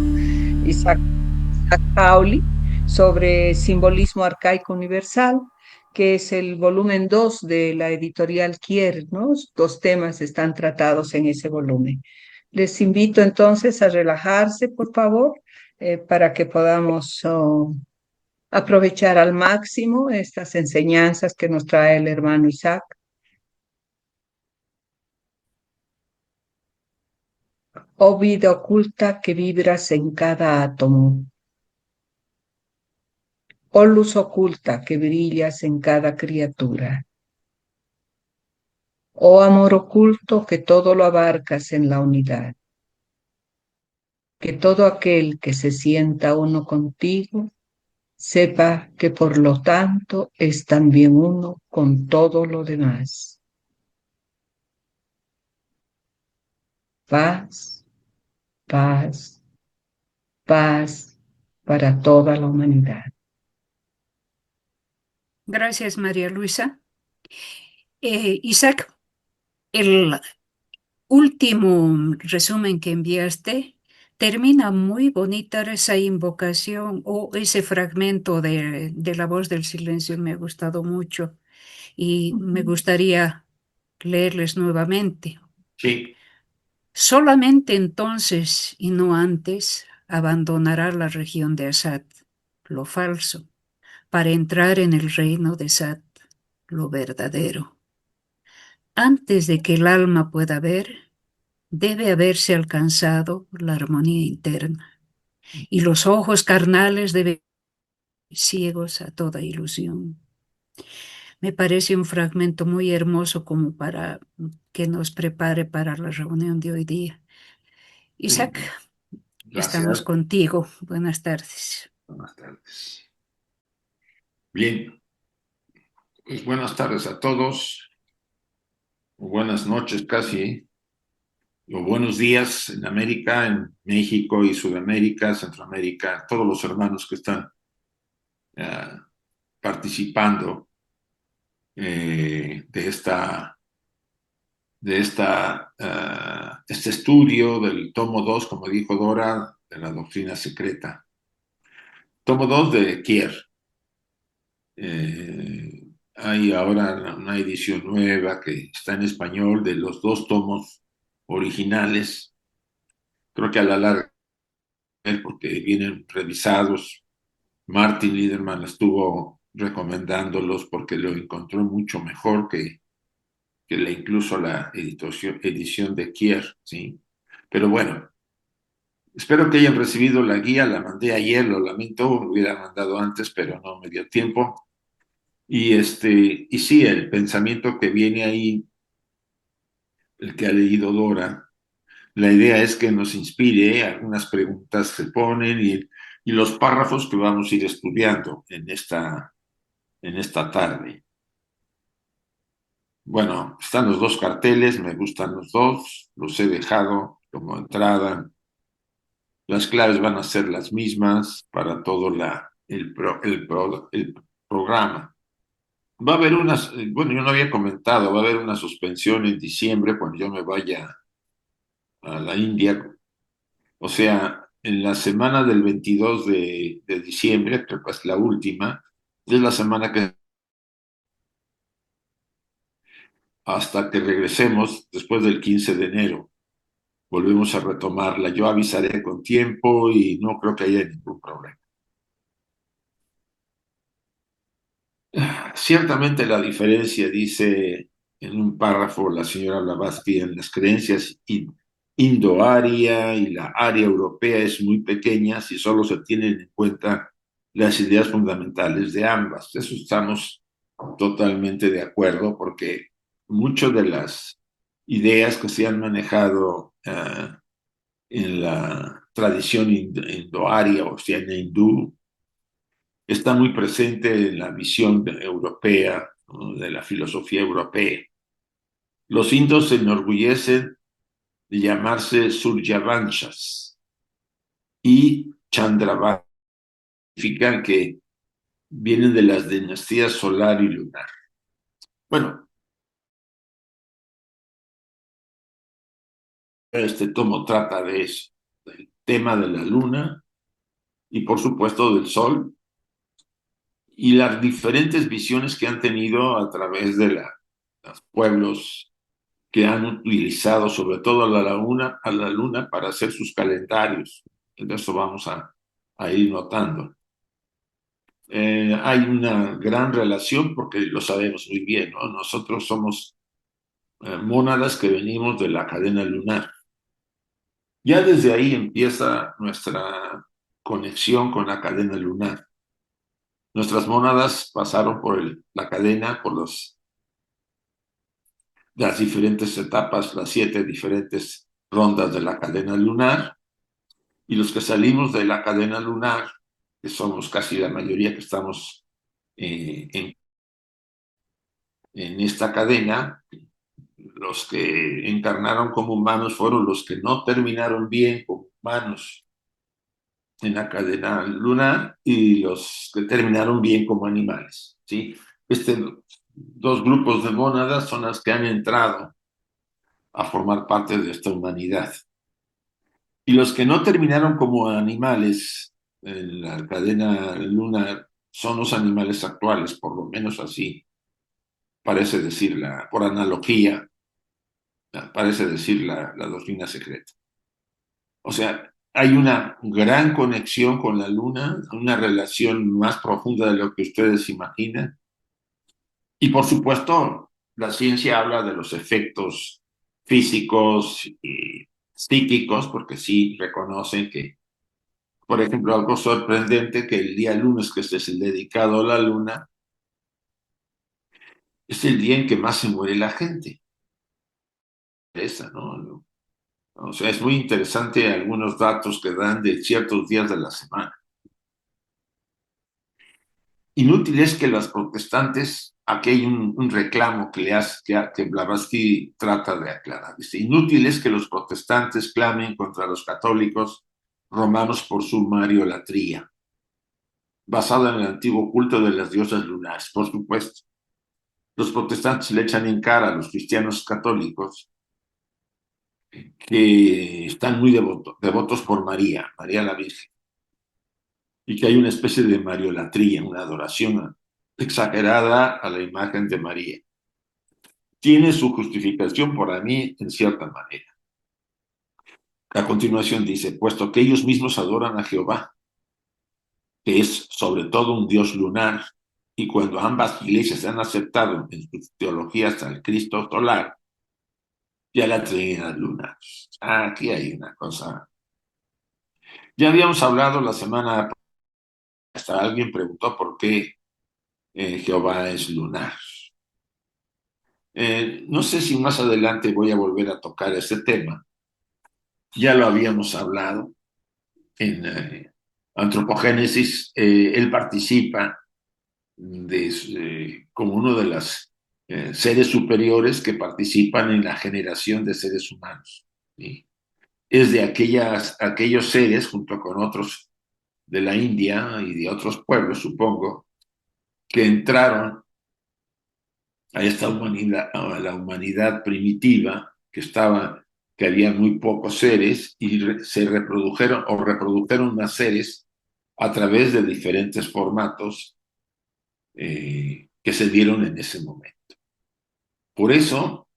mexicano Isaac Pauli sobre simbolismo arcaico universal, que es el volumen 2 de la editorial Kier, ¿no? Dos temas están tratados en ese volumen. Les invito entonces a relajarse, por favor, para que podamos aprovechar al máximo estas enseñanzas que nos trae el hermano Isaac. Oh vida oculta que vibras en cada átomo, oh luz oculta que brillas en cada criatura, oh amor oculto que todo lo abarcas en la unidad, que todo aquel que se sienta uno contigo sepa que por lo tanto es también uno con todo lo demás. Paz, paz, paz para toda la humanidad. Gracias, María Luisa. Isaac, el último resumen que enviaste termina muy bonita esa invocación o ese fragmento de La voz del silencio. Me ha gustado mucho y me gustaría leerles nuevamente. Sí, Solamente entonces y no antes abandonará la región de Asad, lo falso, para entrar en el reino de Sat, lo verdadero. Antes de que el alma pueda ver, debe haberse alcanzado la armonía interna, y los ojos carnales deben ser ciegos a toda ilusión. Me parece un fragmento muy hermoso como para que nos prepare para la reunión de hoy día. sí, Isaac, estamos gracias. contigo. Buenas tardes. Buenas tardes. Bien, pues buenas tardes a todos, o buenas noches casi, o buenos días en América, en México y Sudamérica, Centroamérica, todos los hermanos que están eh, participando de este estudio del tomo 2, como dijo Dora, de la doctrina secreta. Tomo 2 de Kier. Hay ahora una edición nueva que está en español de los dos tomos originales. Creo que a la larga, porque vienen revisados, Martin Liederman estuvo recomendándolos porque lo encontró mucho mejor incluso la edición de Kier, ¿sí? Pero bueno, espero que hayan recibido la guía, la mandé ayer, lo lamento, lo hubiera mandado antes, pero no me dio tiempo. Y sí, el pensamiento que viene ahí, el que ha leído Dora, la idea es que nos inspire, algunas preguntas se ponen y los párrafos que vamos a ir estudiando en esta tarde. Bueno, están los dos carteles, me gustan los dos, los he dejado como entrada. Las claves van a ser las mismas para todo el programa. Va a haber bueno, yo no había comentado, va a haber una suspensión en diciembre cuando yo me vaya a la India. O sea, en la semana del 22 de diciembre, que es la última, es la semana que hasta que regresemos después del 15 de enero, volvemos a retomarla. Yo avisaré con tiempo y no creo que haya ningún problema. Ciertamente la diferencia, dice en un párrafo la señora Blavatsky, en las creencias indoaria y la área europea es muy pequeña si solo se tienen en cuenta las ideas fundamentales de ambas. Eso estamos totalmente de acuerdo porque muchas de las ideas que se han manejado en la tradición indoaria o sea, hindú, está muy presente en la visión europea, ¿no? De la filosofía europea. Los indios se enorgullecen de llamarse Suryavanshas y Chandravanshas, significan que vienen de las dinastías solar y lunar. Bueno, este tomo trata de eso, del tema de la luna y por supuesto del sol, y las diferentes visiones que han tenido a través de los pueblos que han utilizado sobre todo a la luna para hacer sus calendarios. De eso vamos a ir notando. Hay una gran relación porque lo sabemos muy bien, ¿no? Nosotros somos mónadas que venimos de la cadena lunar. Ya desde ahí empieza nuestra conexión con la cadena lunar. Nuestras mónadas pasaron por la cadena, por las diferentes etapas, las 7 diferentes rondas de la cadena lunar, y los que salimos de la cadena lunar, que somos casi la mayoría que estamos en esta cadena, los que encarnaron como humanos fueron los que no terminaron bien como humanos en la cadena lunar y los que terminaron bien como animales, ¿sí? Dos grupos de mónadas son las que han entrado a formar parte de esta humanidad. Y los que no terminaron como animales en la cadena lunar son los animales actuales, por lo menos así parece decir, por analogía, parece decir la doctrina secreta. O sea, hay una gran conexión con la luna, una relación más profunda de lo que ustedes imaginan. Y por supuesto, la ciencia habla de los efectos físicos y psíquicos, porque sí reconocen que, por ejemplo, algo sorprendente, que el día lunes, que este es el dedicado a la luna, es el día en que más se muere la gente. Esa, ¿no? O sea, es muy interesante algunos datos que dan de ciertos días de la semana. Inútil es que los protestantes, aquí hay un reclamo que Blavatsky trata de aclarar. Dice, inútil es que los protestantes clamen contra los católicos romanos por su mariolatría, basada en el antiguo culto de las diosas lunares. Por supuesto, los protestantes le echan en cara a los cristianos católicos que están muy devotos por María la Virgen, y que hay una especie de mariolatría, una adoración exagerada a la imagen de María. Tiene su justificación para mí en cierta manera. A continuación dice, puesto que ellos mismos adoran a Jehová, que es sobre todo un dios lunar, y cuando ambas iglesias han aceptado en sus teologías al Cristo solar, ya la Trinidad lunar. Aquí hay una cosa. Ya habíamos hablado la semana, hasta alguien preguntó por qué Jehová es lunar. No sé si más adelante voy a volver a tocar ese tema. Ya lo habíamos hablado en Antropogénesis. Él participa como uno de los seres superiores que participan en la generación de seres humanos, ¿sí? Es de aquellos seres, junto con otros de la India y de otros pueblos, supongo, que entraron a esta humanidad, a la humanidad primitiva, que había muy pocos seres y se reprodujeron más seres a través de diferentes formatos que se dieron en ese momento. Por eso,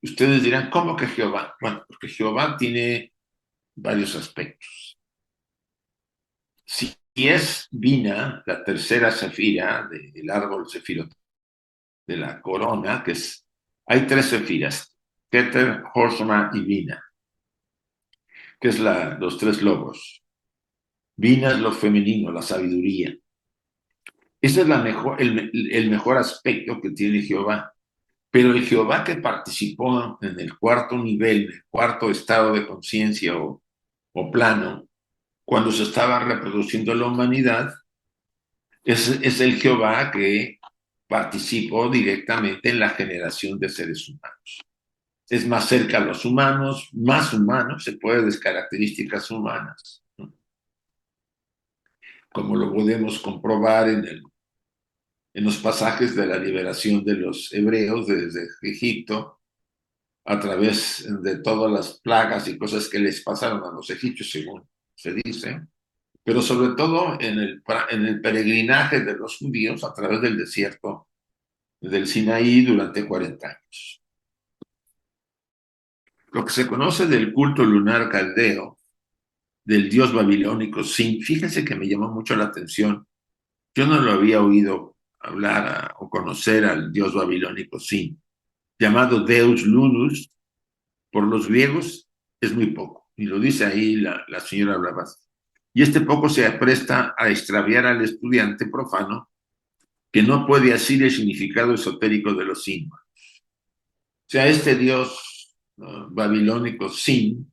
ustedes dirán, ¿cómo que Jehová? Bueno, porque Jehová tiene varios aspectos. Si es Vina, la tercera sefira del árbol sefirot, de la corona, hay 3 sefiras, Keter, Hoshma y Vina, que es los 3 logos. Vina es lo femenino, la sabiduría. Ese es el mejor aspecto que tiene Jehová. Pero el Jehová que participó en el cuarto nivel, el cuarto estado de conciencia o plano, cuando se estaba reproduciendo la humanidad, es el Jehová que participó directamente en la generación de seres humanos. Es más cerca a los humanos, más humanos, se puede ver características humanas, ¿no? Como lo podemos comprobar en los pasajes de la liberación de los hebreos desde Egipto, a través de todas las plagas y cosas que les pasaron a los egipcios, según se dice, pero sobre todo en el peregrinaje de los judíos a través del desierto del Sinaí durante 40 años. Lo que se conoce del culto lunar caldeo, del dios babilónico Sin, fíjense que me llamó mucho la atención. Yo no lo había oído hablar o conocer al dios babilónico Sin, llamado Deus Lunus por los griegos, es muy poco. Y lo dice ahí la señora Blavatsky. Y este poco se presta a extraviar al estudiante profano que no puede asir el significado esotérico de los símbolos. O sea, este dios babilónico Sin,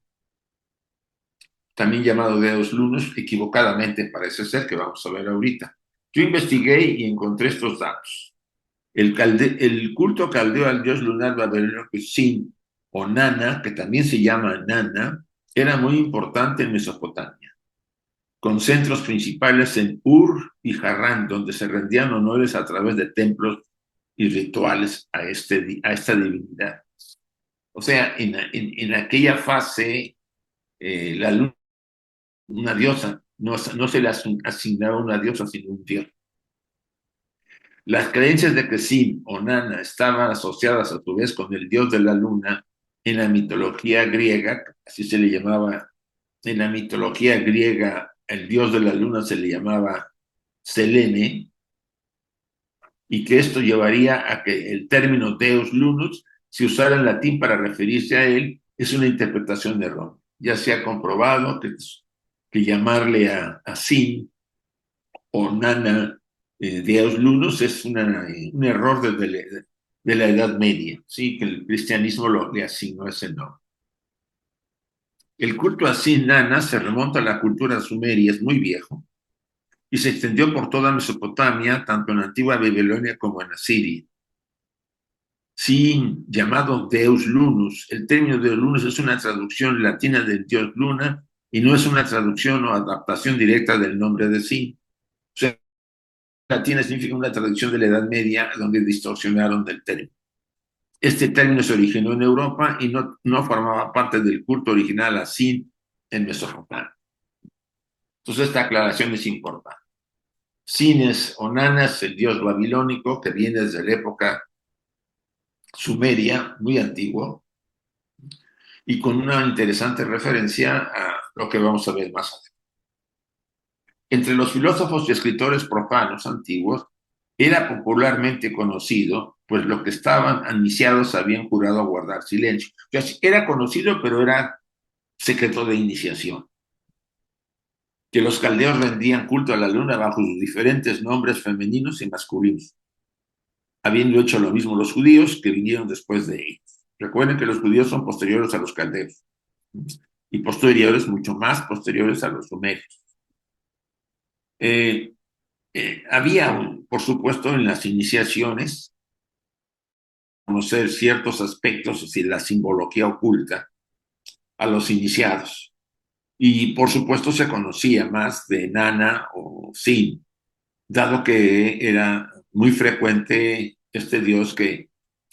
también llamado Deus Lunus, equivocadamente parece ser, que vamos a ver ahorita. Yo investigué y encontré estos datos. El culto caldeo al dios lunar babilónico Sin, o Nana, que también se llama Nana, era muy importante en Mesopotamia, con centros principales en Ur y Harran, donde se rendían honores a través de templos y rituales a esta divinidad. O sea, en aquella fase, la luna, una diosa, no se le asignaba una diosa, sino un dios. Las creencias de que Sin o Nana estaban asociadas a su vez con el dios de la luna en la mitología griega, así se le llamaba, en la mitología griega el dios de la luna se le llamaba Selene, y que esto llevaría a que el término Deus Lunus, si usara en latín para referirse a él, es una interpretación errónea. Ya se ha comprobado que llamarle a Sin o Nana Deus Lunus es un error de la Edad Media, ¿sí? Que el cristianismo le asignó ese nombre. El culto a Sin Nana se remonta a la cultura sumeria, es muy viejo, y se extendió por toda Mesopotamia, tanto en la antigua Babilonia como en Asiria. Sin, llamado Deus Lunus, el término Deus Lunus es una traducción latina del dios Luna y no es una traducción o adaptación directa del nombre de Sin. O sea, latina significa una traducción de la Edad Media donde distorsionaron del término. Este término se originó en Europa y no formaba parte del culto original a Sin en Mesopotamia. Entonces esta aclaración es importante. Sin es Onanas, el dios babilónico que viene desde la época sumeria, muy antiguo, y con una interesante referencia a lo que vamos a ver más adelante. Entre los filósofos y escritores profanos antiguos, era popularmente conocido, pues los que estaban iniciados habían jurado guardar silencio. O sea, era conocido, pero era secreto de iniciación. Que los caldeos rendían culto a la luna bajo sus diferentes nombres femeninos y masculinos, habiendo hecho lo mismo los judíos que vinieron después de ellos. Recuerden que los judíos son posteriores a los caldeos y posteriores, mucho más posteriores a los sumerios. Había, por supuesto, en las iniciaciones, conocer ciertos aspectos de la simbología oculta a los iniciados. Y, por supuesto, se conocía más de Nana o Sin, dado que era muy frecuente este dios que,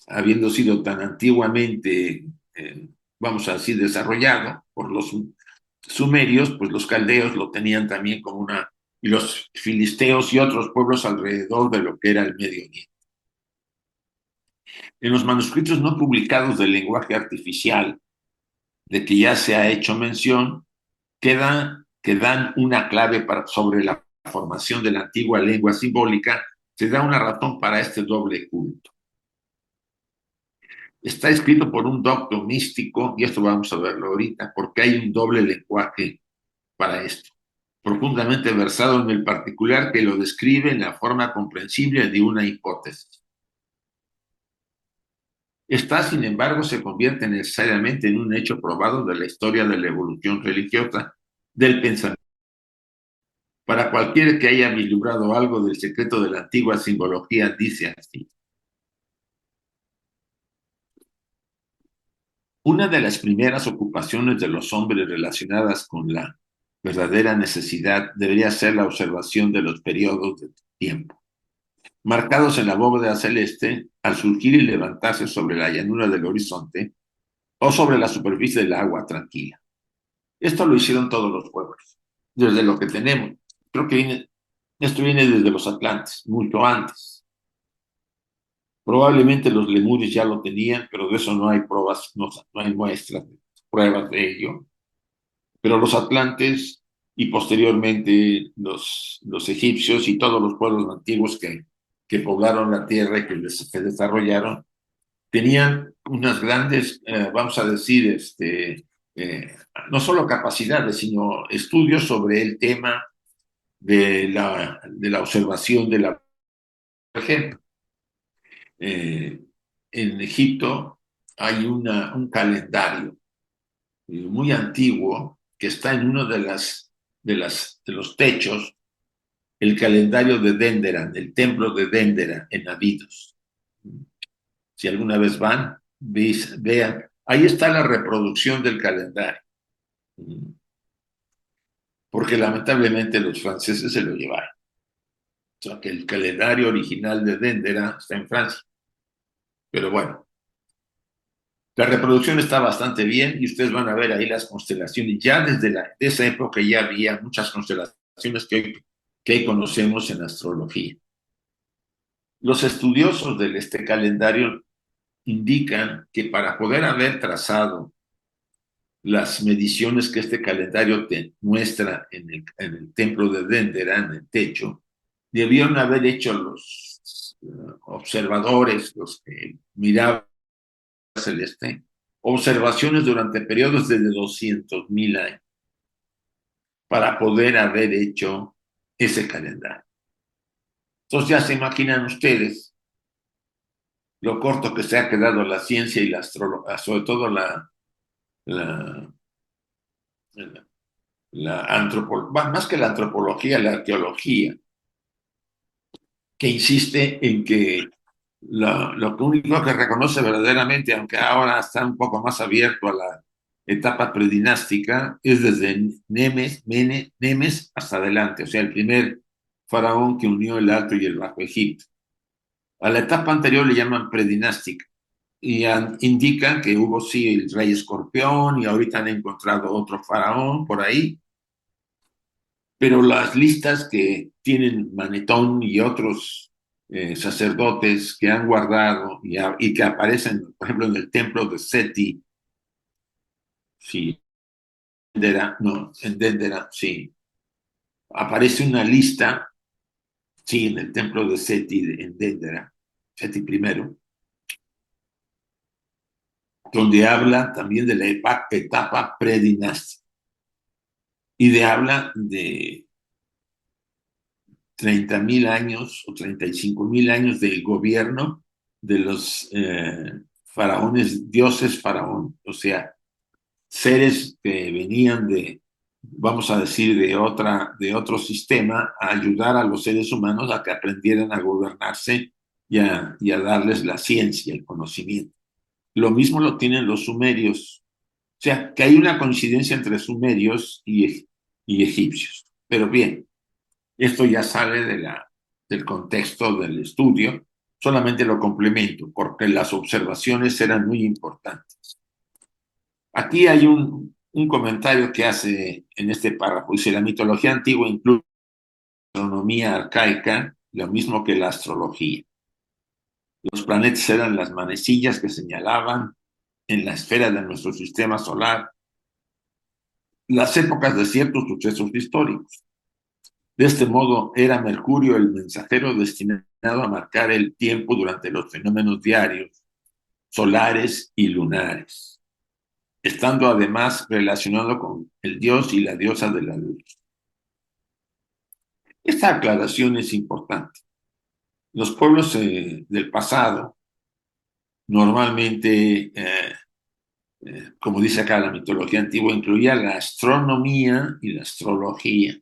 habiendo sido tan antiguamente, vamos a decir, desarrollado por los sumerios, pues los caldeos lo tenían también como y los filisteos y otros pueblos alrededor de lo que era el Medio Oriente. En los manuscritos no publicados del lenguaje artificial, de que ya se ha hecho mención, que dan una clave sobre la formación de la antigua lengua simbólica, se da una razón para este doble culto. Está escrito por un doctor místico, y esto vamos a verlo ahorita, porque hay un doble lenguaje para esto, profundamente versado en el particular que lo describe en la forma comprensible de una hipótesis. Esta, sin embargo, se convierte necesariamente en un hecho probado de la historia de la evolución religiosa del pensamiento. Para cualquiera que haya vislumbrado algo del secreto de la antigua simbología, dice así. Una de las primeras ocupaciones de los hombres relacionadas con la verdadera necesidad debería ser la observación de los periodos de tiempo, marcados en la bóveda celeste al surgir y levantarse sobre la llanura del horizonte o sobre la superficie del agua tranquila. Esto lo hicieron todos los pueblos. desde lo que tenemos. Creo que esto viene desde los atlantes, mucho antes. Probablemente los lemures ya lo tenían, pero de eso no hay pruebas, no hay muestras, pruebas de ello. Pero los atlantes y posteriormente los egipcios y todos los pueblos antiguos que poblaron la tierra y que se desarrollaron, tenían unas grandes, vamos a decir, no solo capacidades, sino estudios sobre el tema de la observación de la... Por ejemplo, en Egipto hay un calendario muy antiguo que está en uno de los techos, el calendario de Dendera, el templo de Dendera en Abidos. Si alguna vez van, vean, ahí está la reproducción del calendario, porque lamentablemente los franceses se lo llevaron. O sea, que el calendario original de Dendera está en Francia. Pero bueno, la reproducción está bastante bien y ustedes van a ver ahí las constelaciones. Ya desde esa época ya había muchas constelaciones que hoy conocemos en astrología. Los estudiosos de este calendario indican que para poder haber trazado las mediciones que este calendario te muestra en el templo de Dendera, en el techo, debieron haber hecho los observadores, los que miraban el celeste, observaciones durante periodos de 200,000 años para poder haber hecho ese calendario. Entonces ya se imaginan ustedes lo corto que se ha quedado la ciencia y la astrología, sobre todo la, la antropología, más que la antropología, la arqueología, que insiste en que lo único que reconoce verdaderamente, aunque ahora está un poco más abierto a la etapa predinástica, es desde Nemes hasta adelante, o sea, el primer faraón que unió el Alto y el Bajo Egipto. A la etapa anterior le llaman predinástica y indican que hubo sí el rey escorpión y ahorita han encontrado otro faraón por ahí, pero las listas que tienen Manetón y otros sacerdotes que han guardado y que aparecen, por ejemplo, en el templo de Seti, sí, en Dendera, sí, aparece una lista, sí, en el templo de Seti, en Dendera, Seti primero, donde habla también de la etapa predinástica y habla de 30,000 años o 35,000 años del gobierno de los faraones, dioses faraón, o sea, seres que venían vamos a decir, de otro sistema a ayudar a los seres humanos a que aprendieran a gobernarse y a darles la ciencia, el conocimiento. Lo mismo lo tienen los sumerios, o sea, que hay una coincidencia entre sumerios y egipcios. Pero bien, esto ya sale del contexto del estudio, solamente lo complemento, porque las observaciones eran muy importantes. Aquí hay un comentario que hace en este párrafo, dice, la mitología antigua incluye la astronomía arcaica, lo mismo que la astrología. Los planetas eran las manecillas que señalaban en la esfera de nuestro sistema solar las épocas de ciertos sucesos históricos. De este modo, era Mercurio el mensajero destinado a marcar el tiempo durante los fenómenos diarios, solares y lunares, estando además relacionado con el dios y la diosa de la luz. Esta aclaración es importante. Los pueblos del pasado normalmente, como dice acá la mitología antigua, incluía la astronomía y la astrología.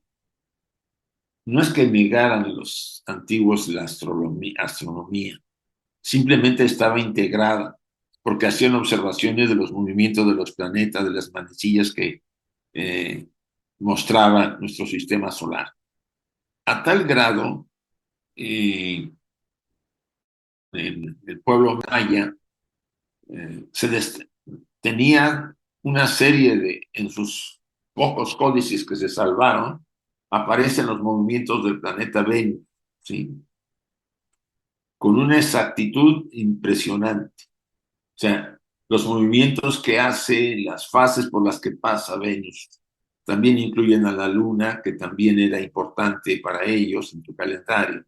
No es que negaran los antiguos la astronomía, simplemente estaba integrada, porque hacían observaciones de los movimientos de los planetas, de las manecillas que mostraba nuestro sistema solar. A tal grado, en el pueblo maya tenía una serie en sus pocos códices que se salvaron, aparecen los movimientos del planeta Venus, ¿sí? Con una exactitud impresionante. O sea, los movimientos que hace, las fases por las que pasa Venus, también incluyen a la Luna, que también era importante para ellos en tu calendario.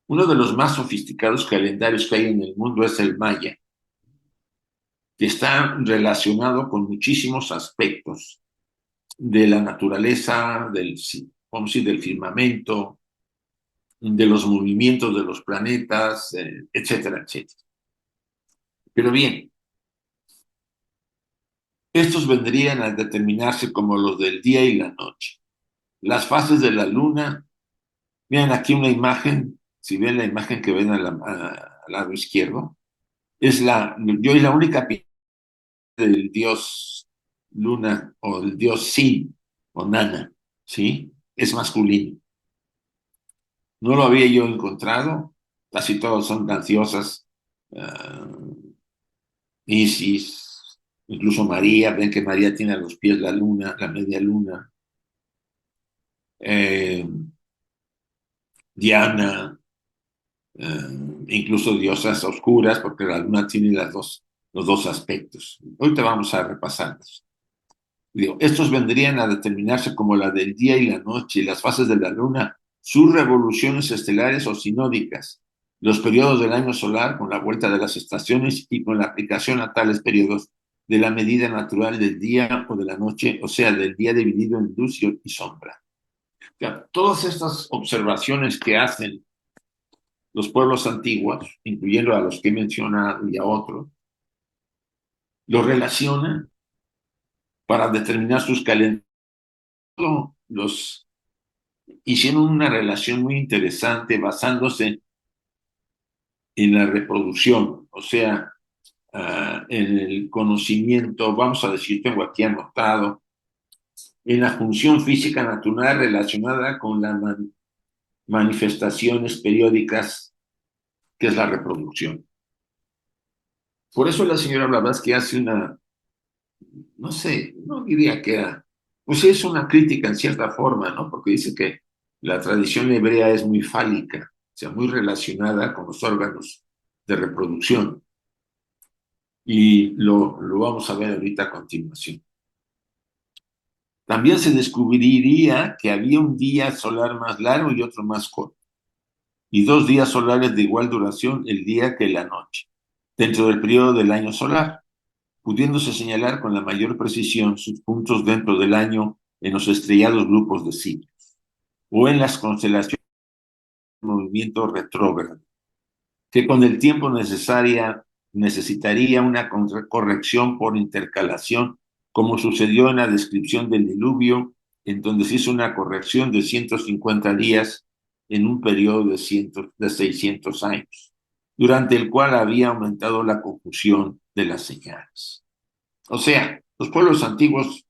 Uno de los más sofisticados calendarios que hay en el mundo es el Maya, que está relacionado con muchísimos aspectos de la naturaleza, vamos a decir, del firmamento, de los movimientos de los planetas, etcétera, etcétera. Pero bien, estos vendrían a determinarse como los del día y la noche. Las fases de la luna, vean aquí una imagen, si ven la imagen que ven al lado izquierdo, yo y la única piedra del dios luna o del dios Sin o Nana, ¿sí? Es masculino. No lo había yo encontrado, casi todos son gaseosas, Isis, incluso María, ven que María tiene a los pies la luna, la media luna, eh, Diana, incluso diosas oscuras, porque la luna tiene los dos aspectos. Ahorita vamos a repasarlos. Digo, estos vendrían a determinarse como la del día y la noche, y las fases de la luna, sus revoluciones estelares o sinódicas, los periodos del año solar con la vuelta de las estaciones y con la aplicación a tales periodos de la medida natural del día o de la noche, o sea, del día dividido en luz y sombra. O sea, todas estas observaciones que hacen los pueblos antiguos, incluyendo a los que he mencionado y a otros, lo relacionan para determinar sus calendarios. Los hicieron una relación muy interesante basándose en la reproducción, o sea, en el conocimiento, vamos a decir, tengo aquí anotado, en la función física natural relacionada con las manifestaciones periódicas, que es la reproducción. Por eso la señora Blavatsky hace no sé, no diría que era, pues es una crítica en cierta forma, ¿no? Porque dice que la tradición hebrea es muy fálica, o sea, muy relacionada con los órganos de reproducción. Y lo vamos a ver ahorita a continuación. También se descubriría que había un día solar más largo y otro más corto, y dos días solares de igual duración el día que la noche, dentro del periodo del año solar, pudiéndose señalar con la mayor precisión sus puntos dentro del año en los estrellados grupos de signos, o en las constelaciones de movimiento retrógrado, que con el tiempo necesitaría una corrección por intercalación, como sucedió en la descripción del diluvio, en donde se hizo una corrección de 150 días en un periodo de 600 años, durante el cual había aumentado la confusión de las señales. O sea, los pueblos antiguos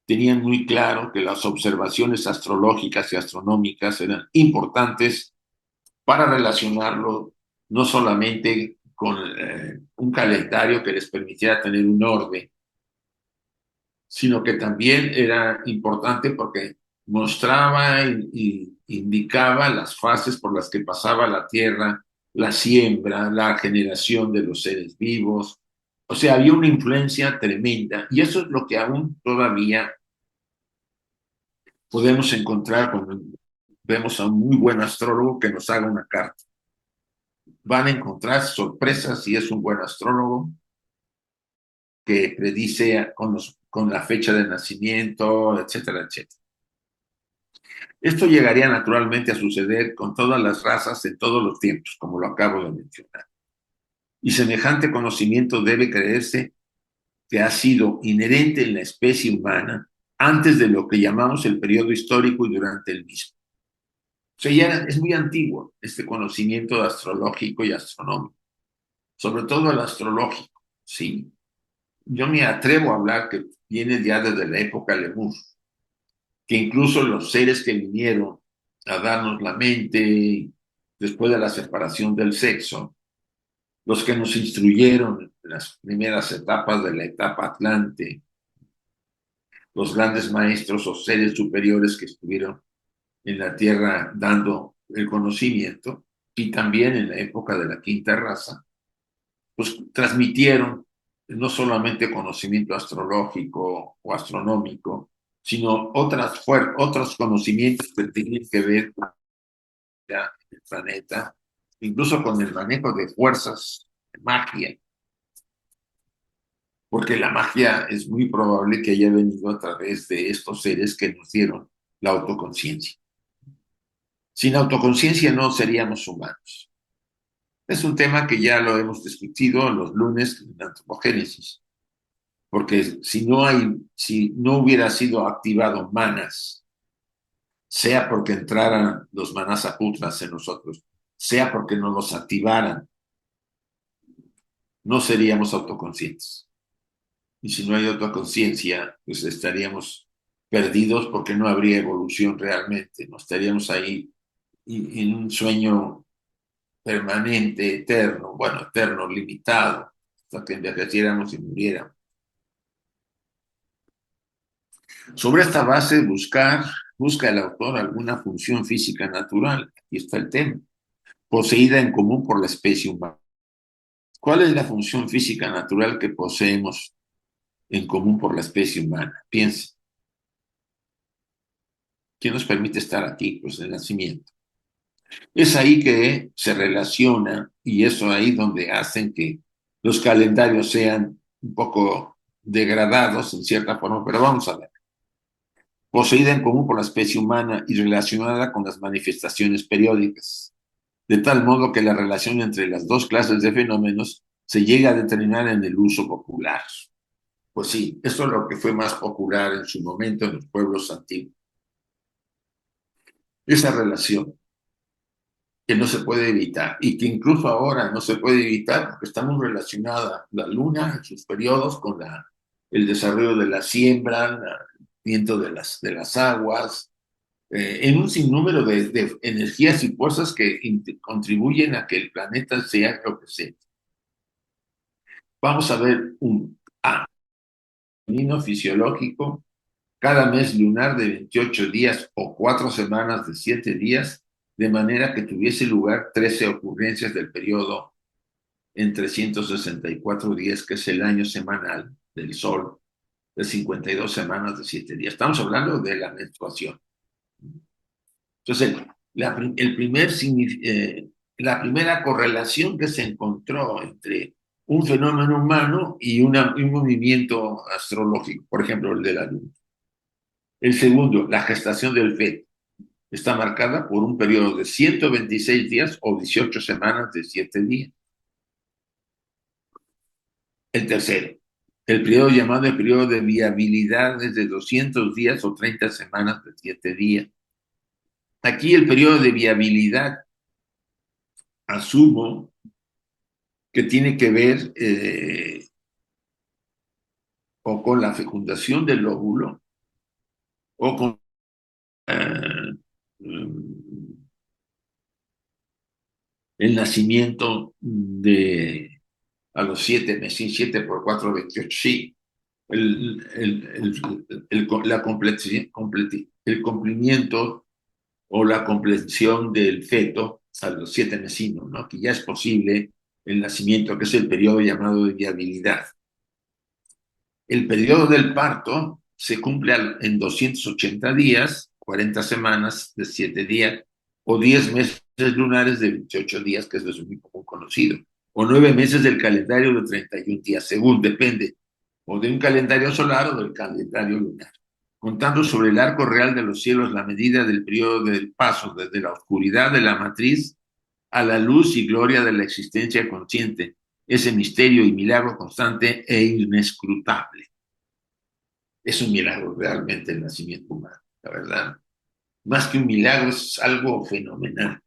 tenían muy claro que las observaciones astrológicas y astronómicas eran importantes para relacionarlo no solamente con un calendario que les permitiera tener un orden, sino que también era importante porque mostraba y indicaba las fases por las que pasaba la Tierra, la siembra, la generación de los seres vivos. O sea, había una influencia tremenda y eso es lo que aún todavía podemos encontrar cuando vemos a un muy buen astrólogo que nos haga una carta. Van a encontrar sorpresas si es un buen astrólogo que predice con la fecha de nacimiento, etcétera, etcétera. Esto llegaría naturalmente a suceder con todas las razas en todos los tiempos, como lo acabo de mencionar. Y semejante conocimiento debe creerse que ha sido inherente en la especie humana antes de lo que llamamos el periodo histórico y durante el mismo. O sea, ya es muy antiguo este conocimiento astrológico y astronómico, sobre todo el astrológico, sí. Yo me atrevo a hablar que viene ya desde la época lemur, que incluso los seres que vinieron a darnos la mente después de la separación del sexo, los que nos instruyeron en las primeras etapas de la etapa Atlante, los grandes maestros o seres superiores que estuvieron en la Tierra dando el conocimiento, y también en la época de la quinta raza, pues transmitieron no solamente conocimiento astrológico o astronómico, sino otros conocimientos que tienen que ver con el planeta, incluso con el manejo de fuerzas, de magia, porque la magia es muy probable que haya venido a través de estos seres que nos dieron la autoconciencia. Sin autoconciencia no seríamos humanos. Es un tema que ya lo hemos discutido en los lunes en Antropogénesis, porque si no hubiera sido activado manas, sea porque entraran los manasaputras en nosotros, sea porque no los activaran, no seríamos autoconscientes. Y si no hay autoconciencia, pues estaríamos perdidos porque no habría evolución realmente, no estaríamos ahí en un sueño permanente, eterno, bueno, eterno, limitado, hasta que envejeciéramos y muriéramos. Sobre esta base, busca el autor alguna función física natural, aquí está el tema, poseída en común por la especie humana. ¿Cuál es la función física natural que poseemos en común por la especie humana? Piense, ¿qué nos permite estar aquí? Pues el nacimiento. Es ahí que se relaciona y eso ahí donde hacen que los calendarios sean un poco degradados en cierta forma, pero vamos a ver. Poseída en común por la especie humana y relacionada con las manifestaciones periódicas, de tal modo que la relación entre las dos clases de fenómenos se llega a determinar en el uso popular. Pues sí, esto es lo que fue más popular en su momento en los pueblos antiguos. Esa relación que no se puede evitar y que incluso ahora no se puede evitar porque está muy relacionada la luna en sus periodos con el desarrollo de la siembra, el viento de las aguas, en un sinnúmero de energías y fuerzas que contribuyen a que el planeta sea lo que sea. Vamos a ver un camino fisiológico cada mes lunar de 28 días o 4 semanas de 7 días, de manera que tuviese lugar 13 ocurrencias del periodo en 364 días, que es el año semanal del Sol, de 52 semanas de 7 días. Estamos hablando de la menstruación. Entonces, la primera correlación que se encontró entre un fenómeno humano y un movimiento astrológico, por ejemplo, el de la luna. El segundo, la gestación del feto, está marcada por un periodo de 126 días o 18 semanas de 7 días. El tercero, el periodo llamado el periodo de viabilidad es de 200 días o 30 semanas de 7 días. Aquí el periodo de viabilidad, asumo que tiene que ver o con la fecundación del óvulo o con eh, el nacimiento a los 7 meses, 7 por 4, 28, sí, el cumplimiento o la compleción del feto a los 7 mesinos, ¿no? Que ya es posible el nacimiento, que es el periodo llamado de viabilidad. El periodo del parto se cumple en 280 días, 40 semanas de 7 días, o 10 meses lunares de 28 días, que es lo muy poco conocido, o 9 meses del calendario de 31 días, según depende, o de un calendario solar o del calendario lunar. Contando sobre el arco real de los cielos la medida del periodo del paso desde la oscuridad de la matriz a la luz y gloria de la existencia consciente, ese misterio y milagro constante e inescrutable. Es un milagro realmente el nacimiento humano, la verdad. Más que un milagro, es algo fenomenal,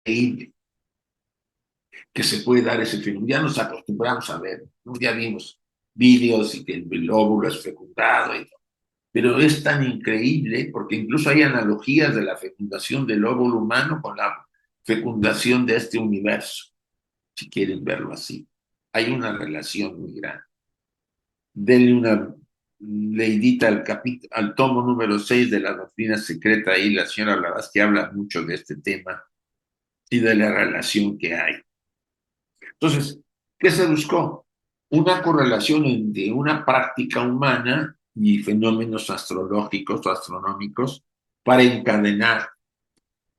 increíble, que se puede dar ese fenómeno. Ya nos acostumbramos a ver, ¿no? Ya vimos vídeos y que el óvulo es fecundado, pero es tan increíble porque incluso hay analogías de la fecundación del óvulo humano con la fecundación de este universo, si quieren verlo así. Hay una relación muy grande. Denle una leidita al tomo número 6 de la doctrina secreta, y la señora Blavatsky habla mucho de este tema y de la relación que hay. Entonces, ¿qué se buscó? Una correlación entre una práctica humana y fenómenos astrológicos o astronómicos para encadenar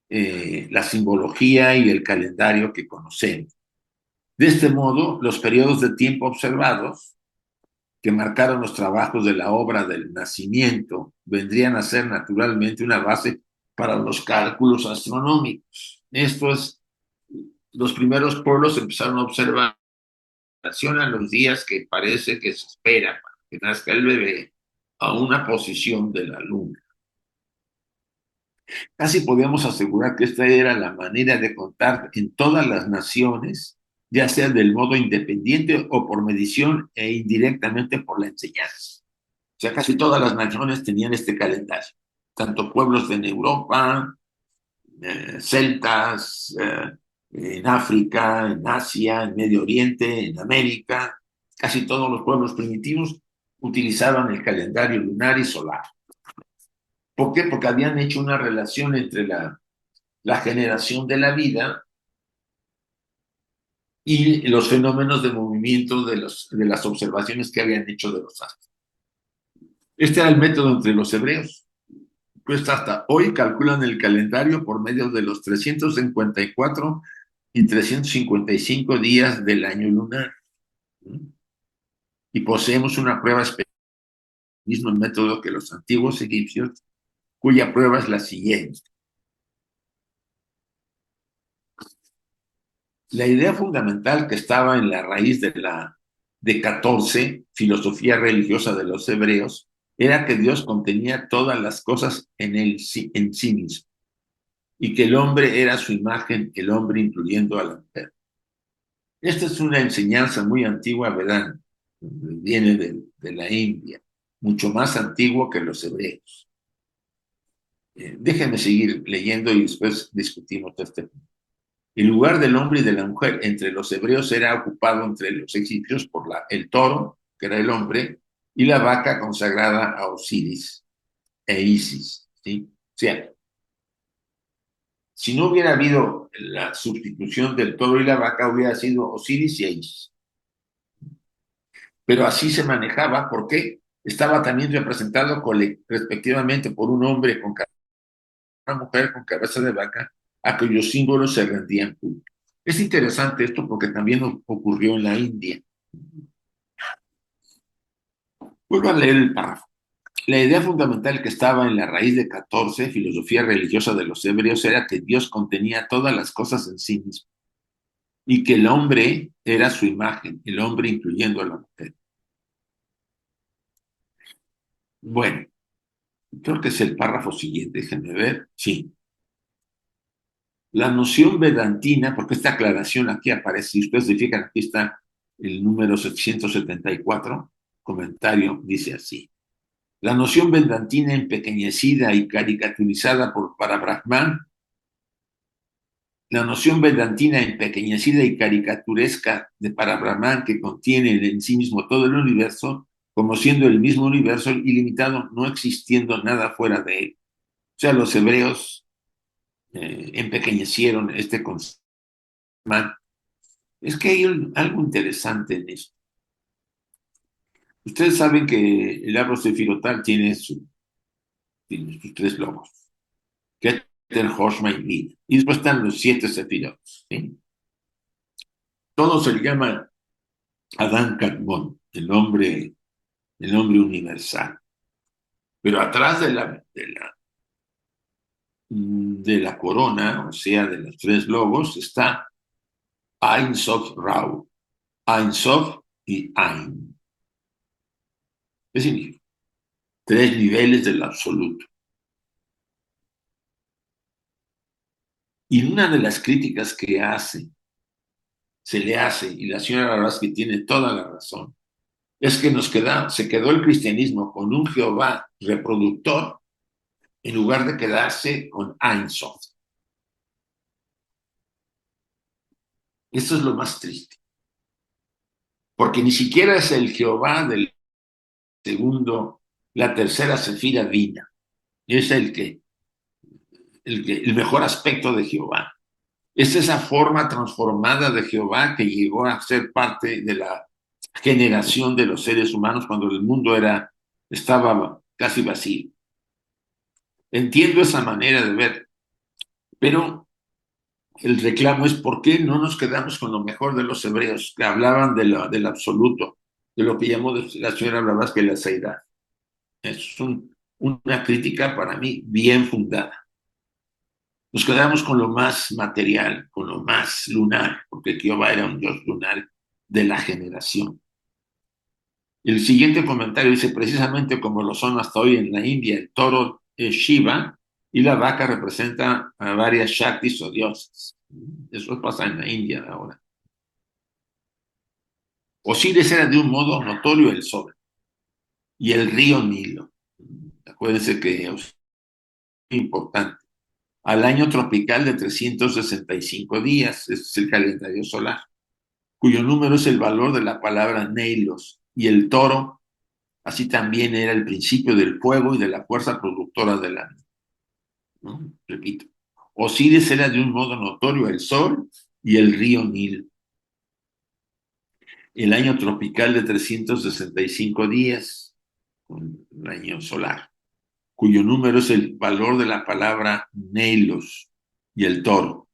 la simbología y el calendario que conocemos. De este modo, los periodos de tiempo observados que marcaron los trabajos de la obra del nacimiento vendrían a ser naturalmente una base para los cálculos astronómicos. Esto es, los primeros pueblos empezaron a observar relacionan los días que parece que se espera para que nazca el bebé a una posición de la luna. Casi podemos asegurar que esta era la manera de contar en todas las naciones, ya sea del modo independiente o por medición e indirectamente por la enseñanza. O sea, casi todas las naciones tenían este calendario, tanto pueblos de Europa, celtas, en África, en Asia, en Medio Oriente, en América, casi todos los pueblos primitivos utilizaban el calendario lunar y solar. ¿Por qué? Porque habían hecho una relación entre la generación de la vida y los fenómenos de movimiento de las observaciones que habían hecho de los astros. Este era el método entre los hebreos. Pues hasta hoy calculan el calendario por medio de los 354 y 355 días del año lunar. Y poseemos una prueba específica, mismo método que los antiguos egipcios, cuya prueba es la siguiente. La idea fundamental que estaba en la raíz de 14, filosofía religiosa de los hebreos, era que Dios contenía todas las cosas en sí mismo, y que el hombre era su imagen, el hombre incluyendo a la mujer. Esta es una enseñanza muy antigua, Vedanta, viene de la India, mucho más antiguo que los hebreos. Déjenme seguir leyendo y después discutimos este punto. El lugar del hombre y de la mujer entre los hebreos era ocupado entre los egipcios por el toro, que era el hombre, y la vaca consagrada a Osiris e Isis. ¿Sí? O sea, si no hubiera habido la sustitución del toro y la vaca, hubiera sido Osiris y Isis. Pero así se manejaba porque estaba también representado respectivamente por un hombre con una mujer con cabeza de vaca, a cuyos símbolos se rendían culto. Es interesante esto porque también ocurrió en la India. Vuelvo a leer el párrafo. La idea fundamental que estaba en la raíz de 14, filosofía religiosa de los hebreos, era que Dios contenía todas las cosas en sí mismo y que el hombre era su imagen, el hombre incluyendo a la mujer. Bueno, creo que es el párrafo siguiente, déjenme ver. Sí. La noción vedantina, porque esta aclaración aquí aparece, si ustedes se fijan, aquí está el número 774, comentario, dice así. La noción vedantina empequeñecida y caricaturizada para Brahman, la noción vedantina empequeñecida y caricaturesca para Brahman, que contiene en sí mismo todo el universo, como siendo el mismo universo ilimitado, no existiendo nada fuera de él. O sea, los hebreos empequeñecieron este concepto. Es que hay algo interesante en esto. Ustedes saben que el árbol sefirotal tiene sus tres lobos. Keter, Hoshma y Bina. Y después están los 7 sefirotos. ¿Sí? Todo se le llama Adán Kadmon, el hombre universal. Pero atrás de la corona, o sea, de los tres lobos, está Ein Sof Rau, Ein Sof y Ein. ¿Qué significa? 3 niveles del absoluto. Y una de las críticas que se le hace, y la señora Blavatsky tiene toda la razón, es que se quedó el cristianismo con un Jehová reproductor en lugar de quedarse con Ein Sof. Esto es lo más triste, porque ni siquiera es el Jehová del segundo, la tercera sefira Dina. Es el mejor aspecto de Jehová. Es esa forma transformada de Jehová que llegó a ser parte de la generación de los seres humanos cuando el mundo estaba casi vacío. Entiendo esa manera de ver, pero el reclamo es ¿por qué no nos quedamos con lo mejor de los hebreos que hablaban del absoluto, de lo que llamó la señora Blavatsky la seidad? Es una crítica para mí bien fundada. Nos quedamos con lo más material, con lo más lunar, porque Jehová era un dios lunar de la generación. El siguiente comentario dice, precisamente como lo son hasta hoy en la India, el toro es Shiva y la vaca representa a varias Shaktis o dioses. Eso pasa en la India ahora. Osiris era de un modo notorio el sol y el río Nilo. Acuérdense que es importante. Al año tropical de 365 días, este es el calendario solar, cuyo número es el valor de la palabra Neilos, y el toro, así también era el principio del fuego y de la fuerza productora de la vida. ¿No? Repito, Osiris era de un modo notorio el sol y el río Nilo. El año tropical de 365 días, un año solar, cuyo número es el valor de la palabra Neilos y el toro,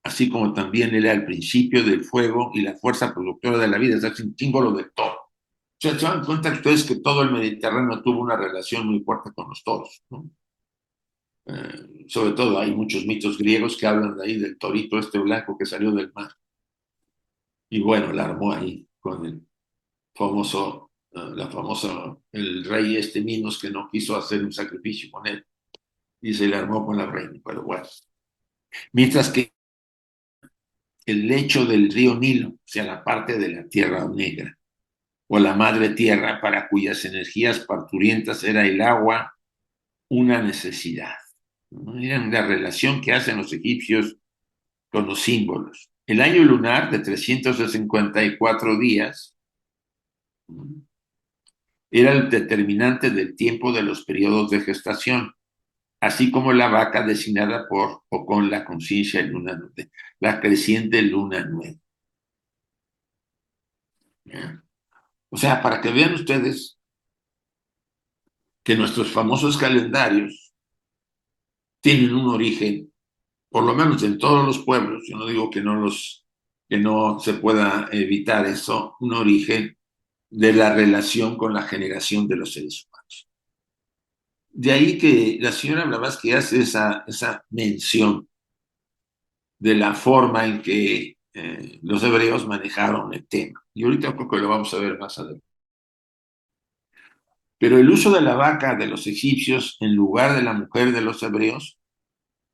así como también era el principio del fuego y la fuerza productora de la vida, es un símbolo del toro. O sea, se dan cuenta ustedes que todo el Mediterráneo tuvo una relación muy fuerte con los toros, ¿no? Sobre todo hay muchos mitos griegos que hablan de ahí del torito este blanco que salió del mar. Y bueno, la armó ahí con el famoso, el rey este Minos que no quiso hacer un sacrificio con él y se le armó con la reina, pero bueno. Mientras que el lecho del río Nilo, o sea, la parte de la Tierra Negra, o la madre tierra para cuyas energías parturientas era el agua una necesidad. Miren la relación que hacen los egipcios con los símbolos. El año lunar de 354 días era el determinante del tiempo de los periodos de gestación, así como la vaca designada por o con la conciencia luna, la creciente luna nueva. O sea, para que vean ustedes que nuestros famosos calendarios tienen un origen, por lo menos en todos los pueblos, yo no digo que no se pueda evitar eso, un origen de la relación con la generación de los seres humanos. De ahí que la señora Blavatsky hace esa mención de la forma en que los hebreos manejaron el tema. Y ahorita creo que lo vamos a ver más adelante. Pero el uso de la vaca de los egipcios en lugar de la mujer de los hebreos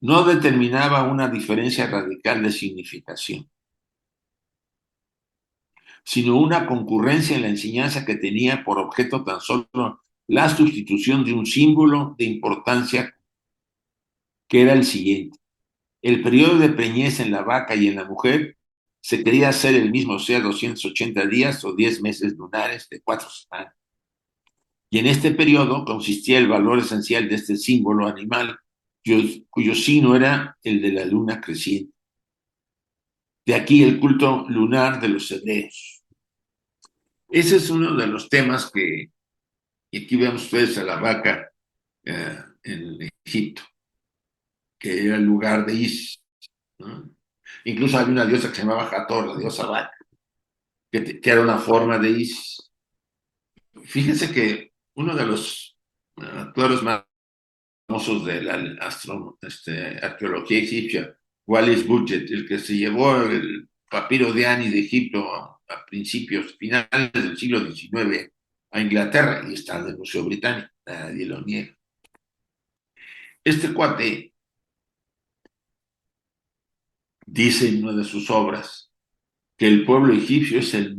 no determinaba una diferencia radical de significación, sino una concurrencia en la enseñanza que tenía por objeto tan solo la sustitución de un símbolo de importancia que era el siguiente. El periodo de preñez en la vaca y en la mujer se quería hacer el mismo, o sea, 280 días o 10 meses lunares de 4 semanas. Y en este periodo consistía el valor esencial de este símbolo animal, cuyo signo era el de la luna creciente. De aquí el culto lunar de los hebreos. Ese es uno de los temas y aquí vemos ustedes a la vaca en Egipto, que era el lugar de Isis, ¿no? Incluso había una diosa que se llamaba Hathor, la diosa vaca, que era una forma de Isis. Fíjense que uno de los actores más famosos de la arqueología egipcia, Wallis Budget, el que se llevó el papiro de Ani de Egipto a principios, finales del siglo XIX a Inglaterra, y está en el Museo Británico, nadie lo niega. Este cuate dice en una de sus obras que el pueblo egipcio es el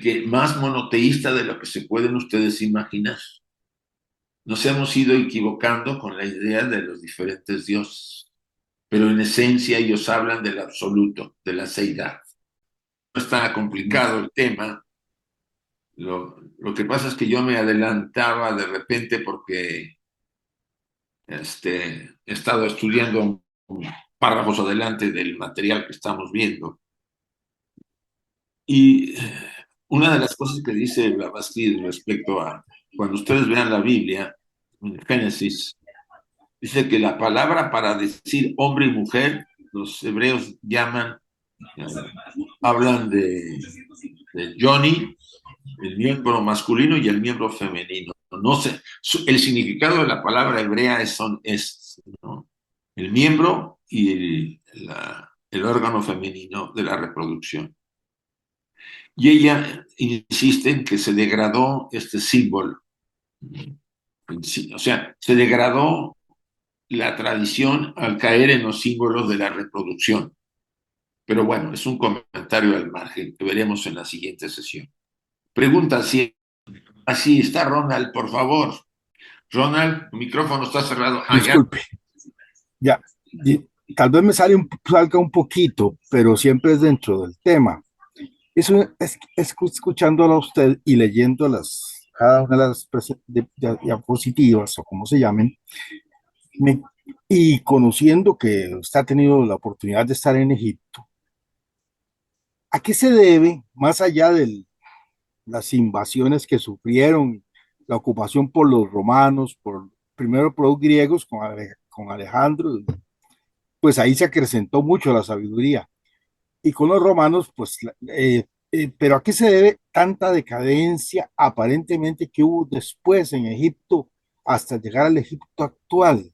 que más monoteísta de lo que se pueden ustedes imaginar. Nos hemos ido equivocando con la idea de los diferentes dioses, pero en esencia ellos hablan del absoluto, de la seidad. No está complicado el tema. Lo que pasa es que yo me adelantaba de repente porque he estado estudiando párrafos adelante del material que estamos viendo. Y una de las cosas que dice Blavatsky respecto a cuando ustedes vean la Biblia, en Génesis, dice que la palabra para decir hombre y mujer, los hebreos llaman, eh, hablan de Johnny, el miembro masculino y el miembro femenino. No sé, el significado de la palabra hebrea es, ¿no?, el miembro y el órgano femenino de la reproducción. Y ella insiste en que se degradó este símbolo. O sea, se degradó la tradición al caer en los símbolos de la reproducción. Pero bueno, es un comentario al margen que veremos en la siguiente sesión. Pregunta si así está Ronald, por favor. Ronald, tu micrófono está cerrado. Ya. Disculpe, ya, tal vez salga un poquito, pero siempre es dentro del tema. Es escuchándola a usted y leyendo cada una de las diapositivas o como se llamen, me- y conociendo que usted ha tenido la oportunidad de estar en Egipto, ¿a qué se debe, más allá de las invasiones que sufrieron, la ocupación por los romanos, primero por los griegos con Alejandro, pues ahí se acrecentó mucho la sabiduría? Y con los romanos, pues, pero ¿a qué se debe tanta decadencia aparentemente que hubo después en Egipto hasta llegar al Egipto actual?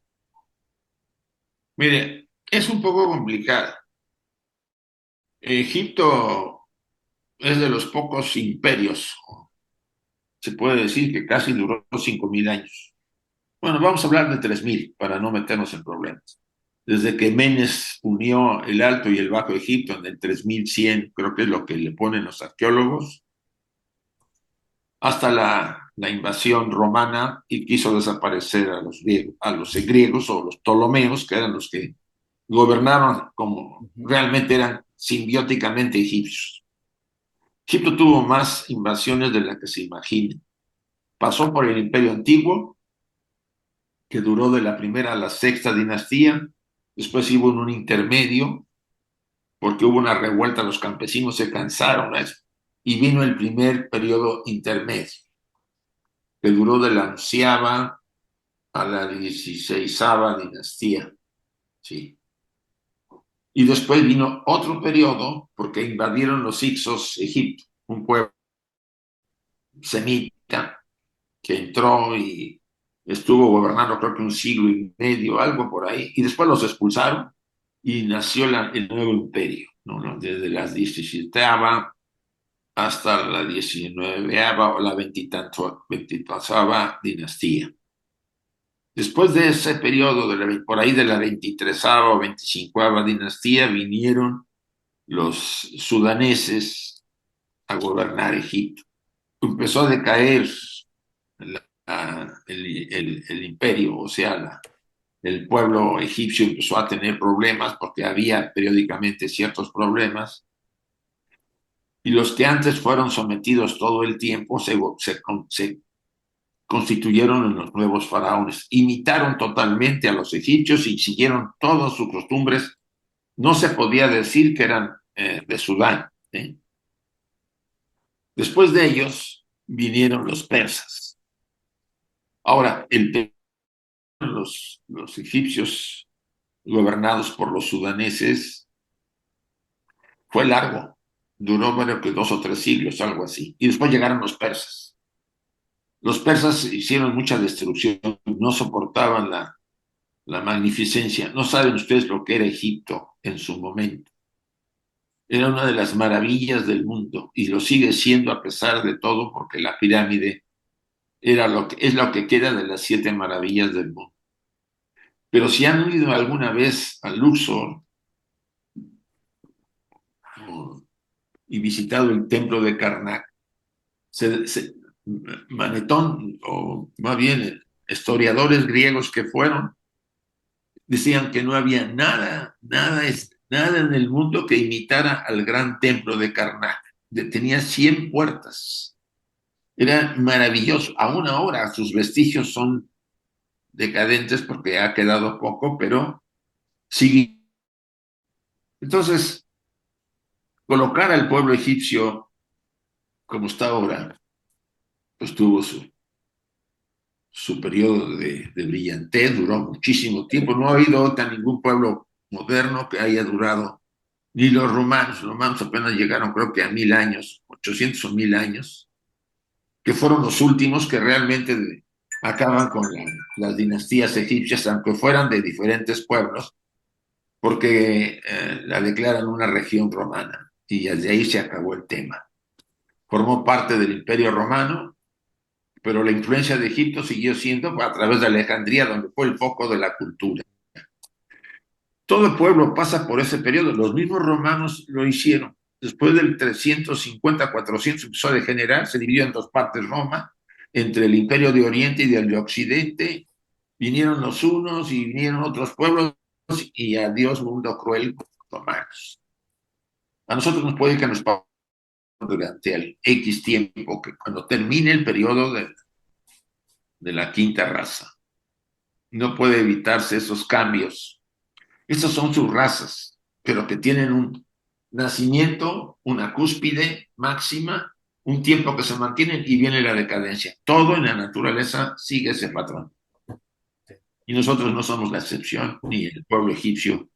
Mire, es un poco complicado. Egipto es de los pocos imperios, se puede decir que casi duró 5.000 años. Bueno, vamos a hablar de 3.000 para no meternos en problemas. Desde que Menes unió el Alto y el Bajo Egipto en el 3100, creo que es lo que le ponen los arqueólogos, hasta la invasión romana y quiso desaparecer a los griegos o los ptolomeos, que eran los que gobernaron como realmente eran simbióticamente egipcios. Egipto tuvo más invasiones de las que se imagina. Pasó por el Imperio Antiguo, que duró de la primera a la sexta dinastía. Después hubo un intermedio, porque hubo una revuelta, los campesinos se cansaron, y vino el primer periodo intermedio, que duró de la onceava a la 16ª dinastía. Sí. Y después vino otro periodo, porque invadieron los Hicsos Egipto, un pueblo semita que entró y estuvo gobernando creo que un siglo y medio, algo por ahí, y después los expulsaron y nació el nuevo imperio, ¿no? Desde la 17 hasta la 19ª o la 23ª dinastía. Después de ese periodo, por ahí de la 23ª o 25ª dinastía, vinieron los sudaneses a gobernar Egipto. Empezó a decaer el imperio, o sea, el pueblo egipcio empezó a tener problemas porque había periódicamente ciertos problemas, y los que antes fueron sometidos todo el tiempo se constituyeron en los nuevos faraones. Imitaron totalmente a los egipcios y siguieron todas sus costumbres. No se podía decir que eran de Sudán. Después de ellos vinieron los persas. Ahora, los egipcios gobernados por los sudaneses fue largo, duró bueno que 2 o 3 siglos, algo así, y después llegaron los persas. Los persas hicieron mucha destrucción, no soportaban la magnificencia. No saben ustedes lo que era Egipto en su momento. Era una de las maravillas del mundo y lo sigue siendo a pesar de todo, porque la pirámide es lo que queda de las 7 maravillas del mundo. Pero si han ido alguna vez a Luxor y visitado el templo de Karnak, Manetón, o más bien historiadores griegos que fueron, decían que no había nada en el mundo que imitara al gran templo de Karnak. Tenía 100 puertas. Era maravilloso. Aún ahora sus vestigios son decadentes porque ha quedado poco, pero sigue. Entonces, colocar al pueblo egipcio como está ahora, pues tuvo su periodo de brillantez, duró muchísimo tiempo. No ha habido ningún pueblo moderno que haya durado, ni los romanos apenas llegaron creo que a 1000 años, 800 o 1000 años, que fueron los últimos que realmente acaban con las dinastías egipcias, aunque fueran de diferentes pueblos, porque la declaran una región romana y desde ahí se acabó el tema. Formó parte del Imperio Romano, pero la influencia de Egipto siguió siendo a través de Alejandría, donde fue el foco de la cultura. Todo el pueblo pasa por ese periodo, los mismos romanos lo hicieron. Después del 350, 400 empezó a degenerar, se dividió en dos partes Roma, entre el Imperio de Oriente y el de Occidente. Vinieron los unos y vinieron otros pueblos, y adiós mundo cruel, romanos. A nosotros nos puede que nos pase durante el X tiempo, que cuando termine el periodo de la quinta raza. No puede evitarse esos cambios. Esas son sus razas, pero que tienen un nacimiento, una cúspide máxima, un tiempo que se mantienen y viene la decadencia. Todo en la naturaleza sigue ese patrón. Y nosotros no somos la excepción, ni el pueblo egipcio,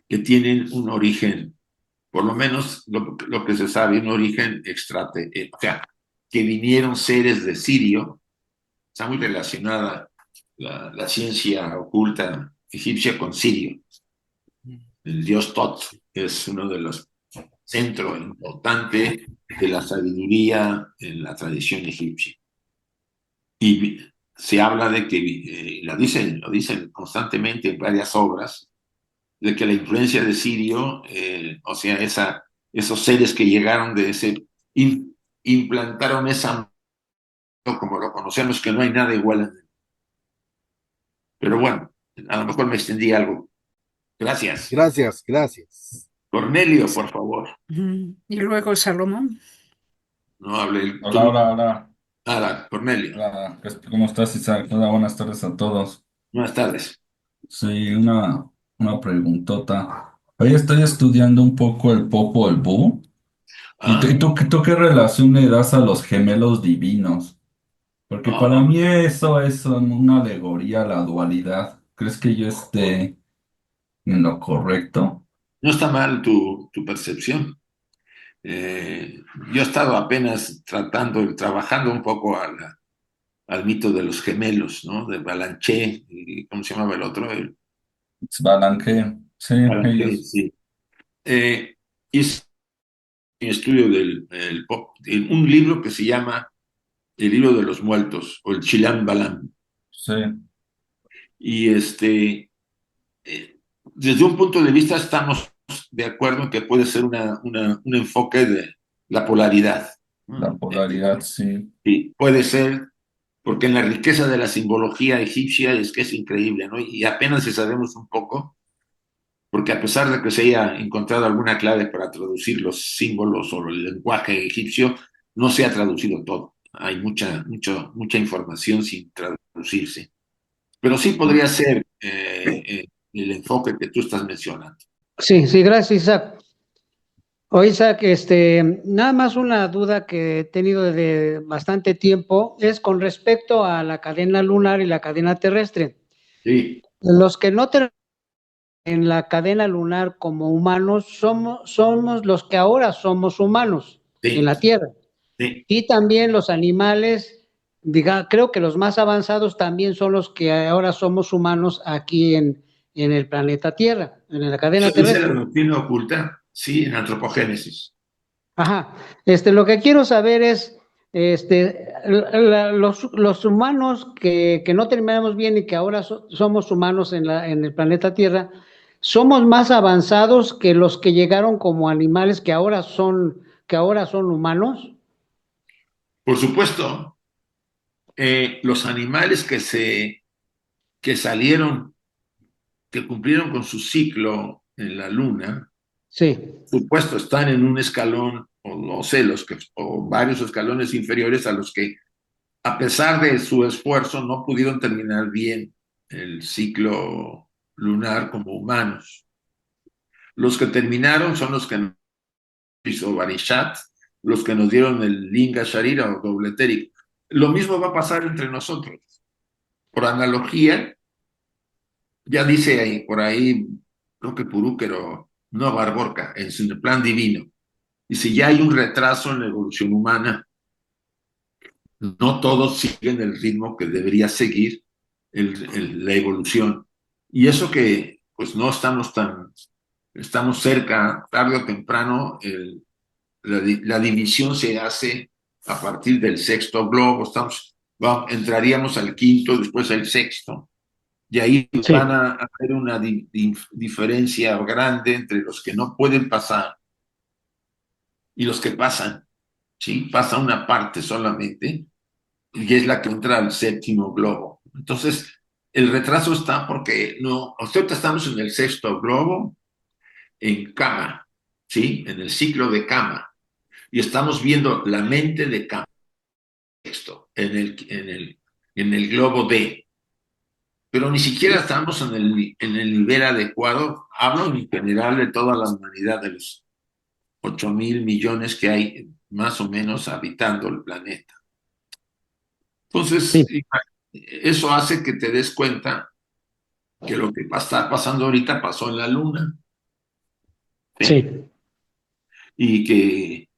que tienen un origen, por lo menos lo que se sabe, un origen o sea, que vinieron seres de Sirio. Está muy relacionada la ciencia oculta egipcia con Sirio. El dios Tot es uno de los centros importantes de la sabiduría en la tradición egipcia. Y se habla de que, lo dicen constantemente en varias obras, de que la influencia de Sirio, o sea, esos seres que llegaron de ese, implantaron esa, como lo conocemos, que no hay nada igual. Pero bueno, a lo mejor me extendí algo. Gracias. Gracias, gracias. Cornelio, por favor, Y luego Salomón. no hable el Hola, turno. hola, hola. Nada, Cornelio. Hola, ¿cómo estás, Isaac? Hola, buenas tardes a todos. Buenas tardes. Sí, una preguntota. Hoy estoy estudiando un poco el Popol Vuh. ¿Y Ah, tú qué relación le das a los gemelos divinos? Porque para no, mí eso es una alegoría a la dualidad. ¿Crees que yo esté en lo correcto? no está mal tu percepción. Eh, yo he estado apenas trabajando un poco al mito de los gemelos, ¿no? De Balanché, y ¿cómo se llamaba el otro? Balanque. Sí, Balanché, ellos. sí. Hice mi estudio de un libro que se llama El libro de los muertos, o el Chilam Balam. Sí, Y desde un punto de vista estamos de acuerdo en que puede ser un enfoque de la polaridad. la polaridad, sí. Sí, puede ser, porque en la riqueza de la simbología egipcia es que es increíble, ¿no? Y apenas si sabemos un poco, porque a pesar de que se haya encontrado alguna clave para traducir los símbolos o el lenguaje egipcio, no se ha traducido todo. Hay mucha información sin traducirse. Pero sí podría ser el enfoque que tú estás mencionando. Sí, sí, gracias, Isaac. Oye, Isaac, nada más una duda que he tenido de bastante tiempo es con respecto a la cadena lunar y la cadena terrestre. Sí, Los que no tenemos en la cadena lunar como humanos somos los que ahora somos humanos en sí, la Tierra. sí. Y también los animales, creo que los más avanzados también son los que ahora somos humanos aquí en el planeta Tierra, en la cadena Eso dice la terrestre. doctrina oculta, sí, en antropogénesis. Ajá. Lo que quiero saber es, los humanos que no terminamos bien y que ahora somos humanos en el planeta Tierra, somos más avanzados que los que llegaron como animales que ahora son humanos. Por supuesto, los animales que salieron, que cumplieron con su ciclo en la luna, Sí, por supuesto, están en un escalón o no sé, o varios escalones inferiores a los que, a pesar de su esfuerzo, no pudieron terminar bien el ciclo lunar como humanos. Los que terminaron son los que hizo Barishat, los que nos dieron el Linga Sharira o doble etérico. Lo mismo va a pasar entre nosotros. Por analogía, ya dice ahí, por ahí, creo que Purúquero, no Barborca, en su plan divino. Y si ya hay un retraso en la evolución humana, no todos siguen el ritmo que debería seguir la evolución. Y eso que, pues no estamos cerca, tarde o temprano, la división se hace a partir del sexto globo, entraríamos al quinto, después al sexto, y ahí Sí, van a hacer una diferencia grande entre los que no pueden pasar y los que pasan, ¿sí? Pasa una parte solamente, y es la que entra al séptimo globo. Entonces, el retraso está porque nosotros estamos en el sexto globo, en Kama, ¿sí? En el ciclo de Kama, y estamos viendo la mente de Kama, en el globo D, pero ni siquiera estamos en el nivel adecuado. Hablo en general de toda la humanidad, de los 8.000 millones que hay más o menos habitando el planeta. Entonces, sí, eso hace que te des cuenta que lo que está pasando ahorita pasó en la Luna, ¿sí? sí. Y que,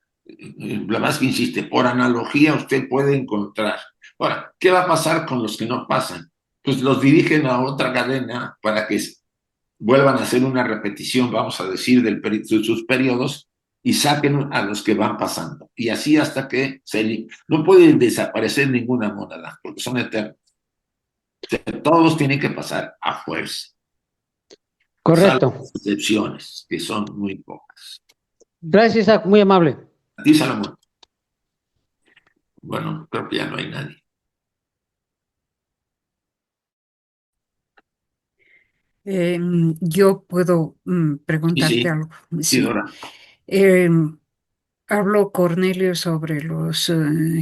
la más que insiste, por analogía usted puede encontrar. Ahora, ¿qué va a pasar con los que no pasan? Pues los dirigen a otra cadena para que vuelvan a hacer una repetición, vamos a decir, de sus periodos y saquen a los que van pasando. Y así hasta que no puede desaparecer ninguna moneda, porque son eternos. Todos tienen que pasar a fuerza, salvo Correcto. excepciones, que son muy pocas. Gracias, Isaac, muy amable. A ti, Salomón. Bueno, creo que ya no hay nadie. Yo puedo Sí, preguntarte sí, algo. sí, Sí. Dora. Habló Cornelio sobre los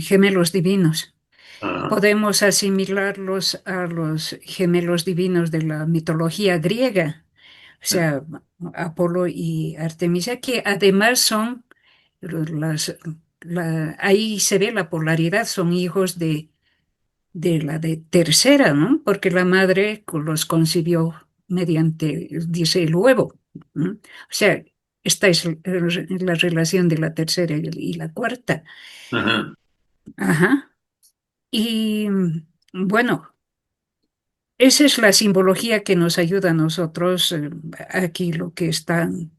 gemelos divinos. Ah, Podemos asimilarlos a los gemelos divinos de la mitología griega, o sea, Apolo y Artemisa, que además son ahí se ve la polaridad, son hijos de la de tercera, ¿no? Porque la madre los concibió mediante, dice, el huevo, ¿no? O sea, esta es la relación de la tercera y la cuarta. ajá. Ajá. Y bueno, esa es la simbología que nos ayuda a nosotros, aquí lo que están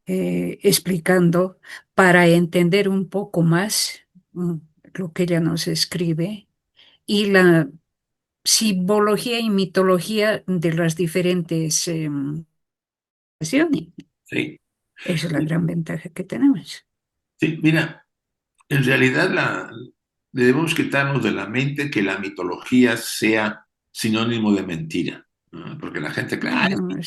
explicando para entender un poco más lo que ella nos escribe y la simbología y mitología de las diferentes naciones. Sí, Esa es la gran ventaja que tenemos. sí, mira, en realidad debemos quitarnos de la mente que la mitología sea sinónimo de mentira, ¿no? Porque la gente, claro, No,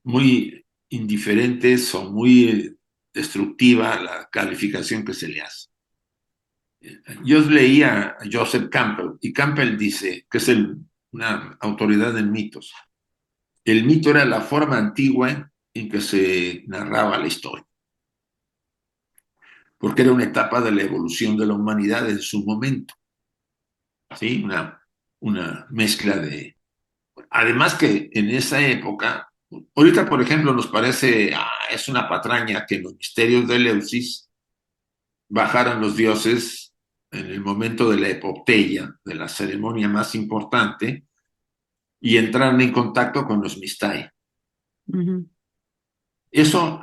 muy indiferentes o muy destructiva la calificación que se le hace. Yo leía a Joseph Campbell y Campbell dice, que es una autoridad en mitos, el mito era la forma antigua en que se narraba la historia, porque era una etapa de la evolución de la humanidad en su momento, ¿sí? Una mezcla de... Además que en esa época, ahorita por ejemplo nos parece, es una patraña que en los misterios de Eleusis bajaron los dioses en el momento de la epopeya, de la ceremonia más importante, y entraron en contacto con los Mistai. ujú. Eso,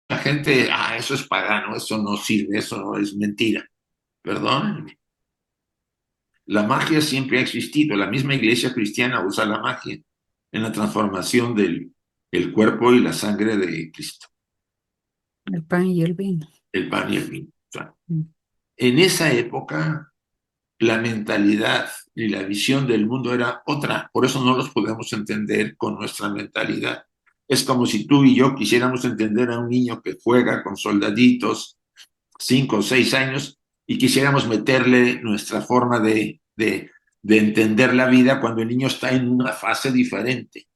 la gente, eso es pagano, eso no sirve, eso es mentira. Perdón, la magia siempre ha existido, la misma iglesia cristiana usa la magia en la transformación del el cuerpo y la sangre de Cristo, El pan y el vino. el pan y el vino. O sea, Mm. en esa época la mentalidad y la visión del mundo era otra, por eso no los podemos entender con nuestra mentalidad. Es como si tú y yo quisiéramos entender a un niño que juega con soldaditos, 5 o 6 años, y quisiéramos meterle nuestra forma de entender la vida cuando el niño está en una fase diferente.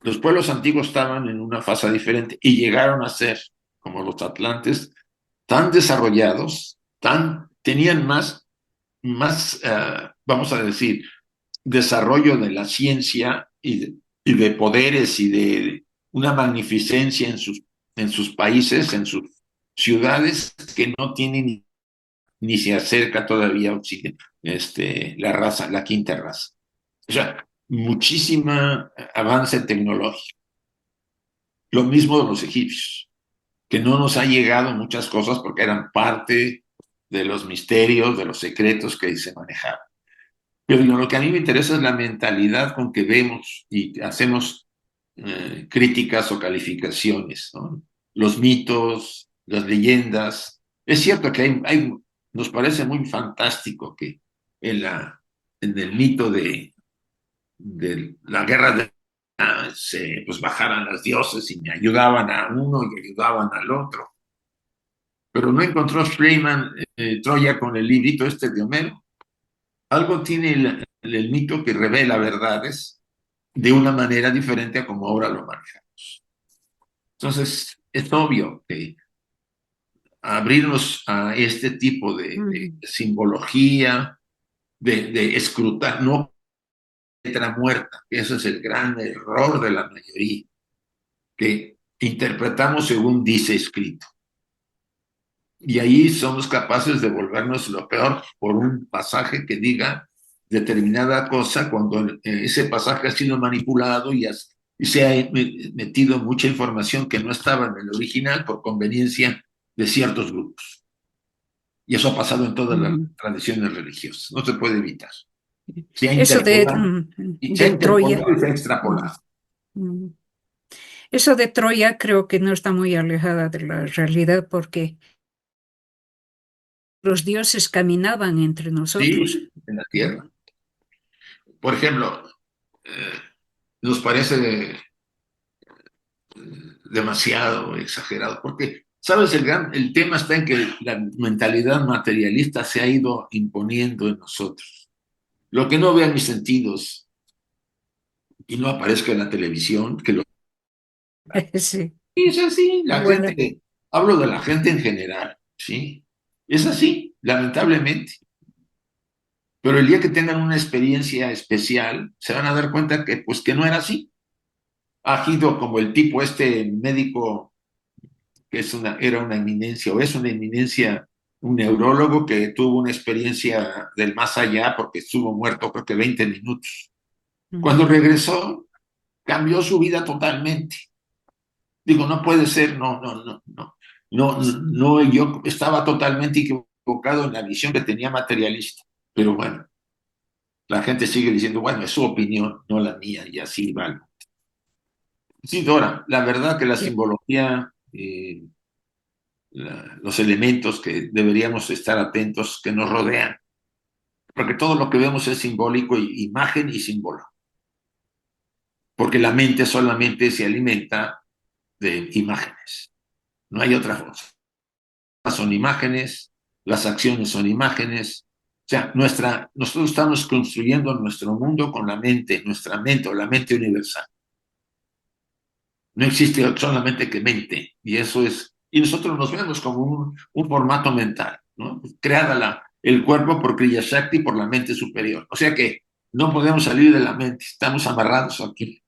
Los pueblos antiguos estaban en una fase diferente y llegaron a ser, como los atlantes, tan desarrollados, tenían más, vamos a decir, desarrollo de la ciencia y de poderes y de una magnificencia en sus países, en sus ciudades, que no tienen ni se acerca todavía a la raza, la quinta raza. O sea, muchísima avance tecnológico. Lo mismo de los egipcios, que no nos ha llegado muchas cosas porque eran parte de los misterios, de los secretos que se manejaban. Pero lo que a mí me interesa es la mentalidad con que vemos y hacemos críticas o calificaciones, ¿no? Los mitos, las leyendas. Es cierto que nos parece muy fantástico que en, en el mito de la guerra pues bajaran las dioses y me ayudaban a uno y ayudaban al otro. Pero no encontró Schliemann Troya con el librito este de Homero. Algo tiene el mito que revela verdades de una manera diferente a como ahora lo manejamos. Entonces, es obvio que abrirnos a este tipo de simbología, de escrutar, no letra muerta, que eso es el gran error de la mayoría, que interpretamos según dice escrito. Y ahí somos capaces de volvernos lo peor por un pasaje que diga determinada cosa cuando ese pasaje ha sido manipulado y se ha metido mucha información que no estaba en el original por conveniencia de ciertos grupos. Y eso ha pasado en todas las tradiciones religiosas, no se puede evitar. Se ha Eso interpolado, y se ha de Troya. interpolado y se ha extrapolado. Eso de Troya creo que no está muy alejada de la realidad porque los dioses caminaban entre nosotros. Sí, en la tierra. Por ejemplo, nos parece demasiado exagerado, porque, ¿sabes? El tema está en que la mentalidad materialista se ha ido imponiendo en nosotros. Lo que no vean mis sentidos y no aparezca en la televisión, que lo... Sí. Es así, Bueno, hablo de la gente en general, ¿sí? Es así, lamentablemente. Pero el día que tengan una experiencia especial, se van a dar cuenta que, pues, que no era así. Ha ido como el tipo médico que era una eminencia, o es una eminencia, un neurólogo que tuvo una experiencia del más allá porque estuvo muerto creo que 20 minutos. Cuando regresó, cambió su vida totalmente. Digo, no puede ser, no, yo estaba totalmente equivocado en la visión que tenía materialista, pero bueno, la gente sigue diciendo, bueno, es su opinión, no la mía, y así vale. Sí, Dora, la verdad que la simbología, los elementos que deberíamos estar atentos que nos rodean, porque todo lo que vemos es simbólico, imagen y símbolo, porque la mente solamente se alimenta de imágenes, no hay otra cosa. Son imágenes, las acciones son imágenes, o sea, nosotros estamos construyendo nuestro mundo con la mente, nuestra mente o la mente universal. No existe solamente que mente, y nosotros nos vemos como un formato mental, ¿no? Creada el cuerpo por Kriya Shakti, por la mente superior. O sea que no podemos salir de la mente, estamos amarrados aquí.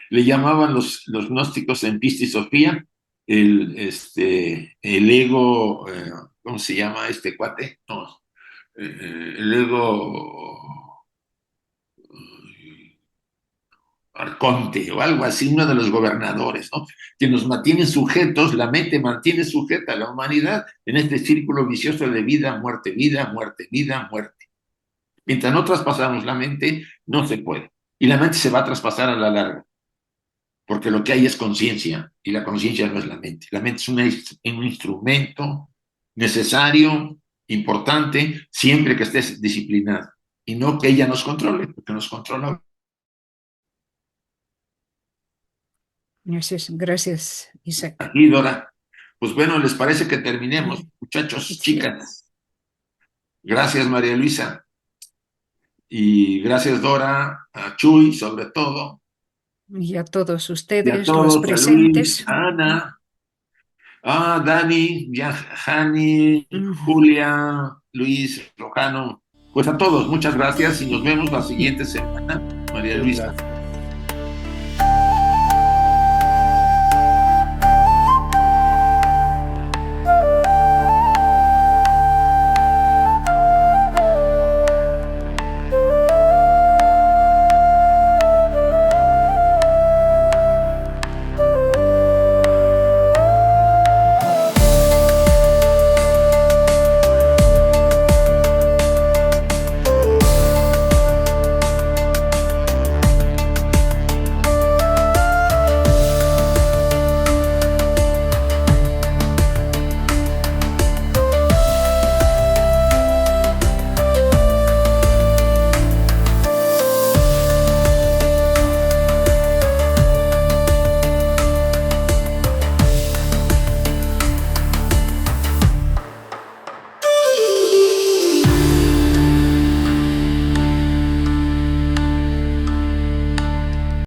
Le llamaban los gnósticos en Pista y Sofía el ego, ¿cómo se llama este cuate? No, el ego arconte o algo así, uno de los gobernadores, ¿no? Que nos mantiene sujetos, la mente mantiene sujeta a la humanidad en este círculo vicioso de vida, muerte, vida, muerte, vida, muerte. Mientras no traspasamos la mente, no se puede. Y la mente se va a traspasar a la larga, porque lo que hay es conciencia, y la conciencia no es la mente. La mente es un instrumento necesario, importante, siempre que estés disciplinado, y no que ella nos controle, porque nos controla. Gracias, Isaac. Aquí, Dora. Pues bueno, ¿les parece que terminemos, muchachos, Sí. chicas? Gracias, María Luisa. Y gracias, Dora, a Chuy, sobre todo. Y a todos Y a ustedes, los todos, a Luis, presentes. a Ana, a Dani, Jani, Ujú. Julia, Luis, Rojano. Pues a todos, muchas gracias y nos vemos la siguiente semana, María Muchas Luisa. gracias.